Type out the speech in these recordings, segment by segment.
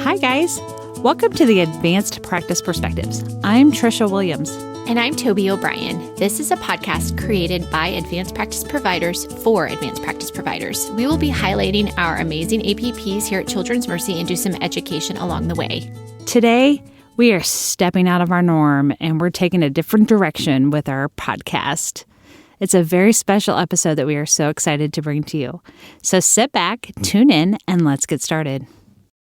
Hi, guys. Welcome to the Advanced Practice Perspectives. I'm Trisha Williams. And I'm Toby O'Brien. This is a podcast created by advanced practice providers for advanced practice providers. We will be highlighting our amazing APPs here at Children's Mercy and do some education along the way. Today, we are stepping out of our norm and we're taking a different direction with our podcast. It's a very special episode that we are so excited to bring to you. So sit back, tune in, and let's get started.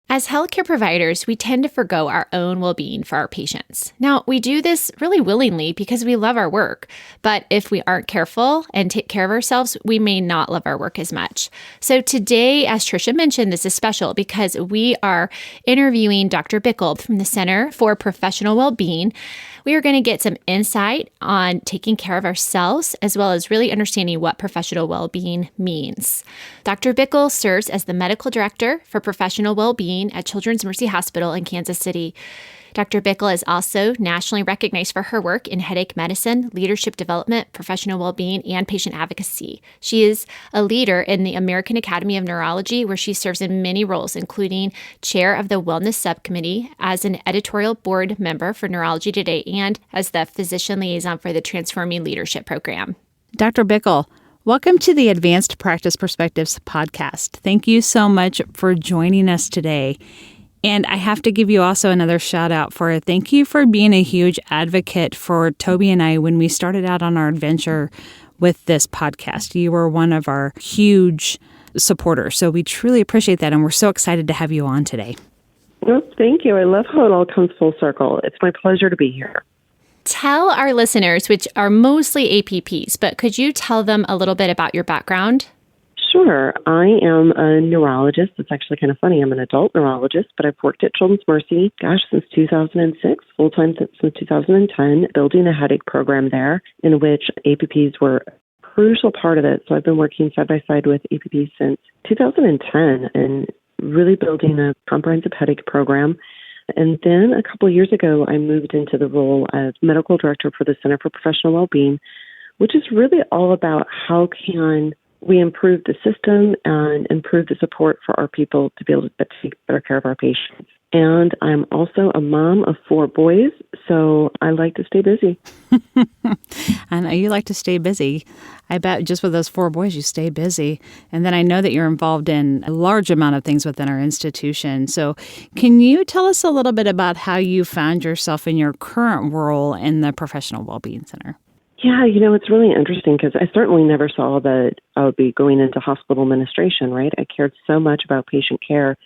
As healthcare providers, we tend to forgo our own well-being for our patients. Now, we do this really willingly because we love our work, but if we aren't careful and take care of ourselves, we may not love our work as much. So today, as Trisha mentioned, this is special because we are interviewing Dr. Bickle from the Center for Professional Wellbeing. We are going to get some insight on taking care of ourselves, as well as really understanding what professional well-being means. Dr. Bickle serves as the Medical Director for Professional Wellbeing at Children's Mercy Hospital in Kansas City. Dr. Bickle is also nationally recognized for her work in headache medicine, leadership development, professional well-being, and patient advocacy. She is a leader in the American Academy of Neurology, where she serves in many roles, including chair of the Wellness Subcommittee, as an editorial board member for Neurology Today, and as the physician liaison for the Transforming Leadership Program. Dr. Bickle, welcome to the Advanced Practice Perspectives podcast. Thank you so much for joining us today. And I have to give you also another shout out for thank you for being a huge advocate for Toby and I when we started out on our adventure with this podcast. You were one of our huge supporters. So we truly appreciate that. And we're so excited to have you on today. Well, thank you. I love how it all comes full circle. It's my pleasure to be here. Tell our listeners, which are mostly APPs, but could you tell them a little bit about your background? Sure. I am a neurologist. It's actually kind of funny. I'm an adult neurologist, but I've worked at Children's Mercy, since 2006, full-time since 2010, building a headache program there in which APPs were a crucial part of it. So I've been working side by side with APPs since 2010 and really building a comprehensive headache program. And then a couple of years ago, I moved into the role as medical director for the Center for Professional Wellbeing, which is really all about how can we improve the system and improve the support for our people to be able to take better care of our patients. And I'm also a mom of 4 boys, so I like to stay busy. I know you like to stay busy. I bet just with those 4 boys, you stay busy. And then I know that you're involved in a large amount of things within our institution. So can you tell us a little bit about how you found yourself in your current role in the Professional Wellbeing Center? Yeah, it's really interesting because I certainly never saw that I would be going into hospital administration, right? I cared so much about patient care,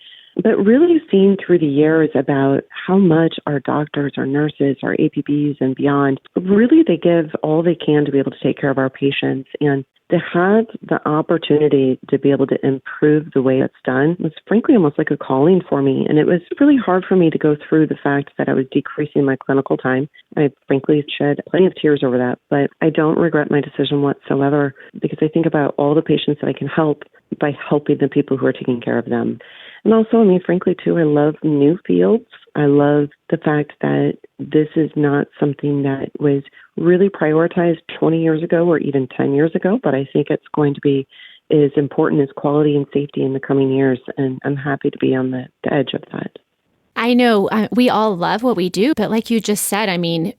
but really seeing through the years about how much our doctors, our nurses, our APPs and beyond, really they give all they can to be able to take care of our patients. And to have the opportunity to be able to improve the way it's done was frankly almost like a calling for me. And it was really hard for me to go through the fact that I was decreasing my clinical time. I frankly shed plenty of tears over that, but I don't regret my decision whatsoever because I think about all the patients that I can help by helping the people who are taking care of them. And also, frankly, too, I love new fields. I love the fact that this is not something that was really prioritized 20 years ago or even 10 years ago, but I think it's going to be as important as quality and safety in the coming years, and I'm happy to be on the edge of that. I know we all love what we do, but like you just said,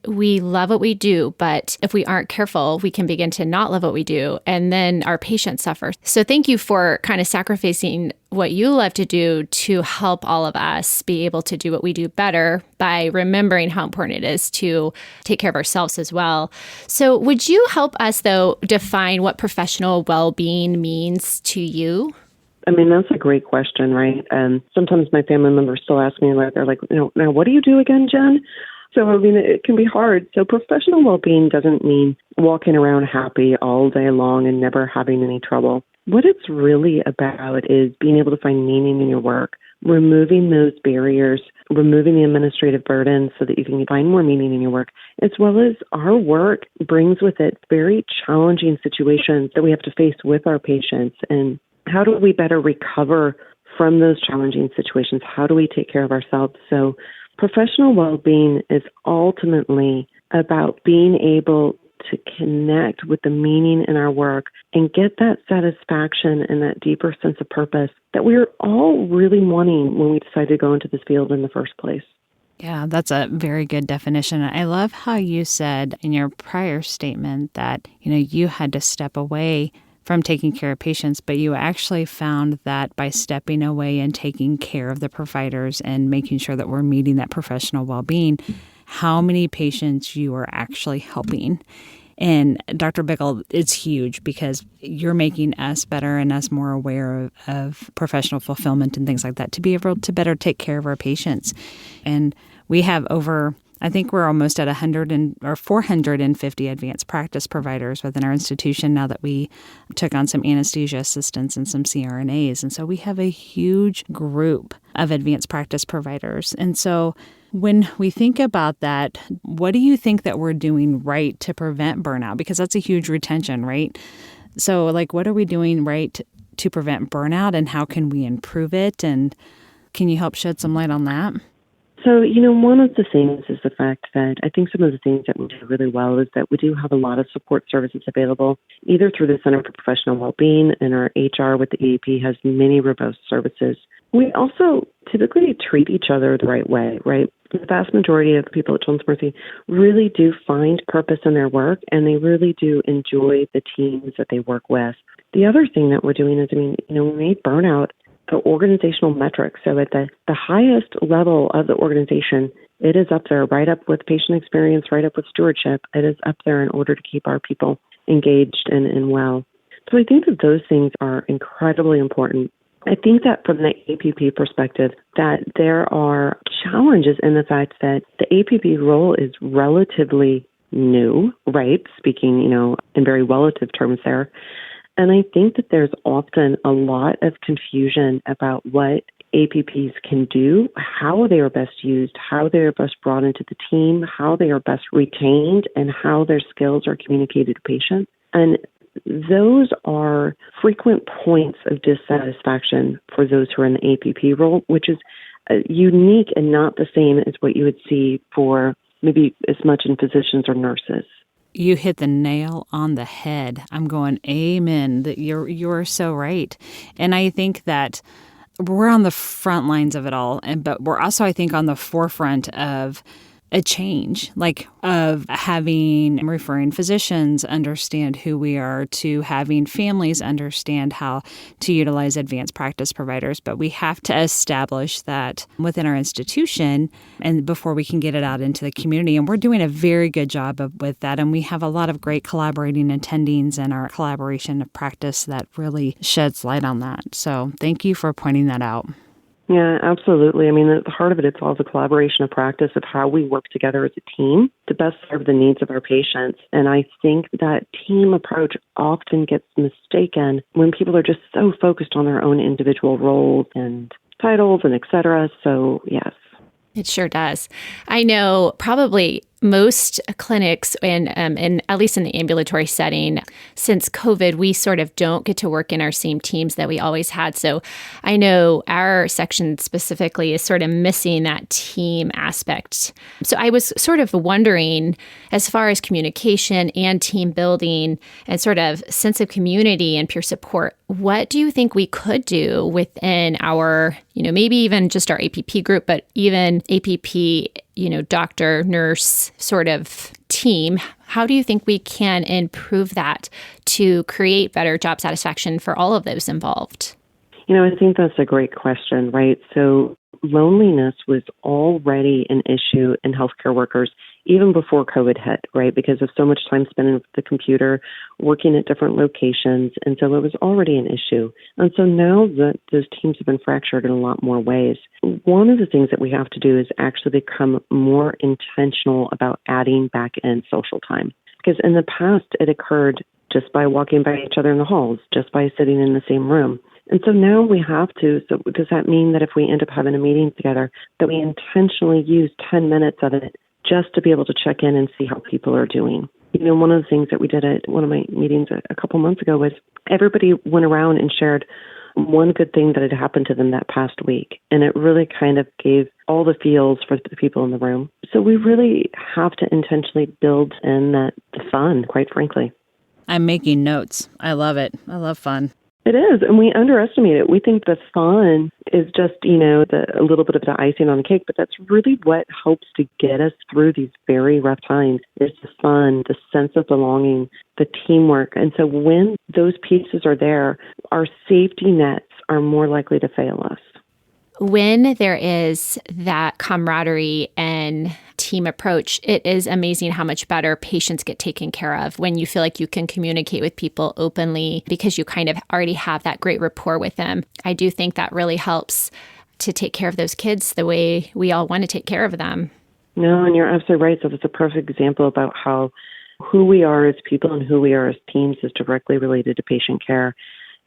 we love what we do, but if we aren't careful, we can begin to not love what we do, and then our patients suffer. So thank you for kind of sacrificing what you love to do to help all of us be able to do what we do better by remembering how important it is to take care of ourselves as well. So would you help us, though, define what professional well-being means to you? That's a great question, right? Sometimes my family members still ask me, they're like, now what do you do again, Jen? So, it can be hard. So professional well-being doesn't mean walking around happy all day long and never having any trouble. What it's really about is being able to find meaning in your work, removing those barriers, removing the administrative burdens so that you can find more meaning in your work, as well as our work brings with it very challenging situations that we have to face with our patients. And how do we better recover from those challenging situations? How do we take care of ourselves? So professional well-being is ultimately about being able to connect with the meaning in our work and get that satisfaction and that deeper sense of purpose that we were all really wanting when we decided to go into this field in the first place. Yeah, that's a very good definition. I love how you said in your prior statement that, you had to step away from taking care of patients, but you actually found that by stepping away and taking care of the providers and making sure that we're meeting that professional well-being, how many patients you are actually helping. And Dr. Bickle, it's huge because you're making us better and us more aware of professional fulfillment and things like that to be able to better take care of our patients. And we have I think we're almost at 450 advanced practice providers within our institution now that we took on some anesthesia assistants and some CRNAs. And so we have a huge group of advanced practice providers. And so when we think about that, what do you think that we're doing right to prevent burnout? Because that's a huge retention, right? So what are we doing right to prevent burnout and how can we improve it? And can you help shed some light on that? So, one of the things is the fact that I think some of the things that we do really well is that we do have a lot of support services available, either through the Center for Professional Wellbeing, and our HR with the EAP has many robust services. We also typically treat each other the right way, right? The vast majority of people at Children's Mercy really do find purpose in their work, and they really do enjoy the teams that they work with. The other thing that we're doing is, we made burnout the organizational metrics. So at the highest level of the organization, it is up there, right up with patient experience, right up with stewardship. It is up there in order to keep our people engaged and well. So I think that those things are incredibly important. I think that from the APP perspective, that there are challenges in the fact that the APP role is relatively new, right? Speaking, in very relative terms there. And I think that there's often a lot of confusion about what APPs can do, how they are best used, how they are best brought into the team, how they are best retained, and how their skills are communicated to patients. And those are frequent points of dissatisfaction for those who are in the APP role, which is unique and not the same as what you would see for maybe as much in physicians or nurses. You hit the nail on the head. I'm going, amen. That you're so right. And I think that we're on the front lines of it all, but we're also, I think, on the forefront of a change, of having referring physicians understand who we are, to having families understand how to utilize advanced practice providers. But we have to establish that within our institution and before we can get it out into the community. And we're doing a very good job with that. And we have a lot of great collaborating attendings and our collaboration of practice that really sheds light on that. So thank you for pointing that out. Yeah, absolutely. At the heart of it, it's all the collaboration of practice of how we work together as a team to best serve the needs of our patients. And I think that team approach often gets mistaken when people are just so focused on their own individual roles and titles and et cetera. So, yes. It sure does. I know probably most clinics, and at least in the ambulatory setting, since COVID, we sort of don't get to work in our same teams that we always had. So I know our section specifically is sort of missing that team aspect. So I was sort of wondering, as far as communication and team building and sort of sense of community and peer support, what do you think we could do within our, maybe even just our APP group, but even APP, doctor, nurse sort of team? How do you think we can improve that to create better job satisfaction for all of those involved? I think that's a great question, right? So loneliness was already an issue in healthcare workers even before COVID hit, right? Because of so much time spent in the computer, working at different locations. And so it was already an issue. And so now that those teams have been fractured in a lot more ways, one of the things that we have to do is actually become more intentional about adding back in social time. Because in the past, it occurred just by walking by each other in the halls, just by sitting in the same room. And so now we have to. So does that mean that if we end up having a meeting together, that we intentionally use 10 minutes of it just to be able to check in and see how people are doing? One of the things that we did at one of my meetings a couple months ago was everybody went around and shared one good thing that had happened to them that past week. And it really kind of gave all the feels for the people in the room. So we really have to intentionally build in the fun, quite frankly. I'm making notes. I love it. I love fun. It is, and we underestimate it. We think the fun is just, a little bit of the icing on the cake, but that's really what helps to get us through these very rough times. It's the fun, the sense of belonging, the teamwork. And so when those pieces are there, our safety nets are more likely to fail us. When there is that camaraderie and team approach, it is amazing how much better patients get taken care of when you feel like you can communicate with people openly because you kind of already have that great rapport with them. I do think that really helps to take care of those kids the way we all want to take care of them. No, and you're absolutely right. So it's a perfect example about how who we are as people and who we are as teams is directly related to patient care.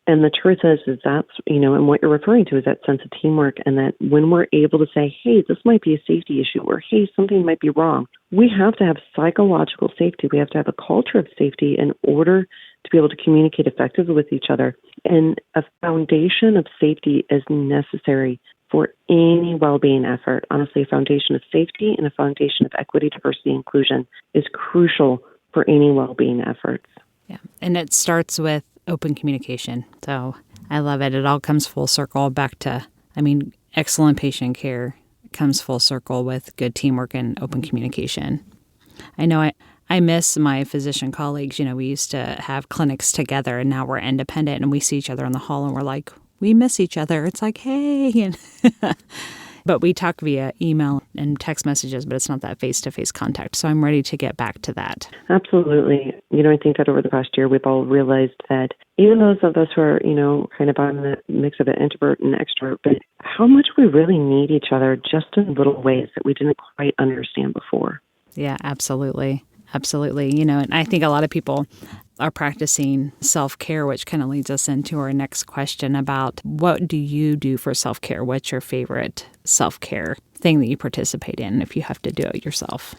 And the truth is that's, and what you're referring to is that sense of teamwork, and that when we're able to say, hey, this might be a safety issue, or hey, something might be wrong, we have to have psychological safety. We have to have a culture of safety in order to be able to communicate effectively with each other. And a foundation of safety is necessary for any well-being effort. Honestly, a foundation of safety and a foundation of equity, diversity, and inclusion is crucial for any well-being efforts. Yeah, and it starts with open communication. So I love it. It all comes full circle back to, excellent patient care comes full circle with good teamwork and open communication. I know I miss my physician colleagues. We used to have clinics together, and now we're independent and we see each other in the hall and we're like, we miss each other. It's like, hey. But we talk via email and text messages, but it's not that face-to-face contact. So I'm ready to get back to that. Absolutely. I think that over the past year, we've all realized that even those of us who are, kind of on the mix of an introvert and extrovert, but how much we really need each other just in little ways that we didn't quite understand before. Yeah, absolutely. Absolutely. And I think a lot of people are practicing self-care, which kind of leads us into our next question about what do you do for self-care? What's your favorite self-care thing that you participate in if you have to do it yourself?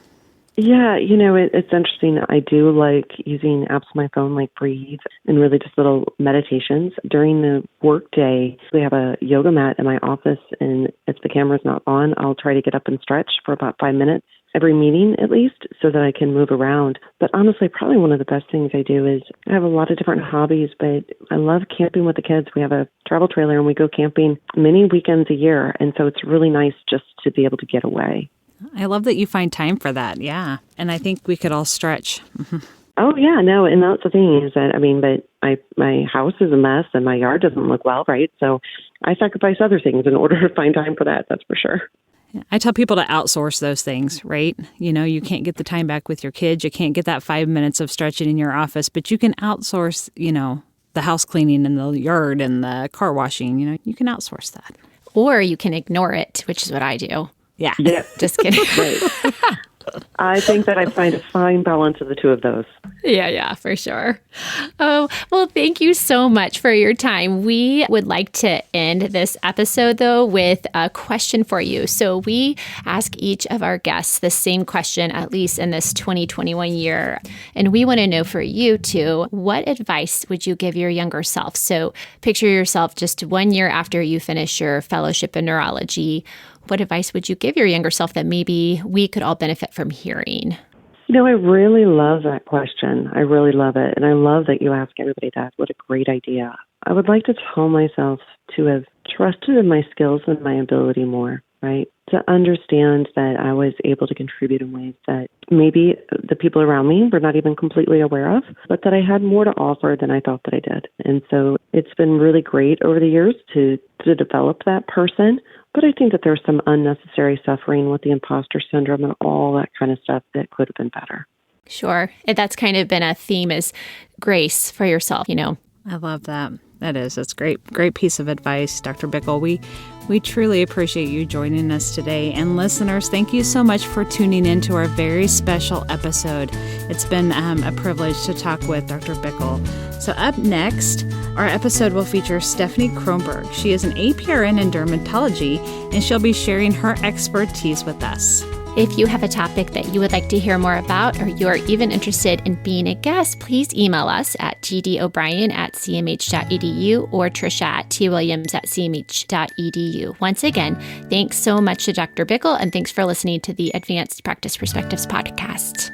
Yeah, it's interesting. I do like using apps on my phone like Breathe and really just little meditations. During the work day, we have a yoga mat in my office, and if the camera's not on, I'll try to get up and stretch for about 5 minutes every meeting at least so that I can move around. But honestly, probably one of the best things I do is I have a lot of different hobbies, but I love camping with the kids. We have a travel trailer and we go camping many weekends a year. And so it's really nice just to be able to get away. I love that you find time for that. Yeah. And I think we could all stretch. Oh, yeah, no. And that's the thing is that, but my house is a mess and my yard doesn't look well, right? So I sacrifice other things in order to find time for that. That's for sure. I tell people to outsource those things, right? You can't get the time back with your kids. You can't get that 5 minutes of stretching in your office, but you can outsource, the house cleaning and the yard and the car washing. You can outsource that. Or you can ignore it, which is what I do. Yeah. Just kidding. Right. I think that I find a fine balance of the two of those. Yeah, for sure. Oh, well, thank you so much for your time. We would like to end this episode, though, with a question for you. So we ask each of our guests the same question, at least in this 2021 year. And we want to know for you, too, what advice would you give your younger self? So picture yourself just 1 year after you finish your fellowship in neurology. What advice would you give your younger self that maybe we could all benefit from hearing? I really love that question. I really love it. And I love that you ask everybody that. What a great idea. I would like to tell myself to have trusted in my skills and my ability more, right? To understand that I was able to contribute in ways that maybe the people around me were not even completely aware of, but that I had more to offer than I thought that I did. And so it's been really great over the years to develop that person. But I think that there's some unnecessary suffering with the imposter syndrome and all that kind of stuff that could have been better. Sure. That's kind of been a theme is grace for yourself, I love that. That is. That's great. Great piece of advice, Dr. Bickle. We truly appreciate you joining us today. And listeners, thank you so much for tuning in to our very special episode. It's been a privilege to talk with Dr. Bickle. So up next, our episode will feature Stephanie Kronberg. She is an APRN in dermatology, and she'll be sharing her expertise with us. If you have a topic that you would like to hear more about, or you're even interested in being a guest, please email us at gdobrien@cmh.edu or trisha@twilliams@cmh.edu. Once again, thanks so much to Dr. Bickle, and thanks for listening to the Advanced Practice Perspectives podcast.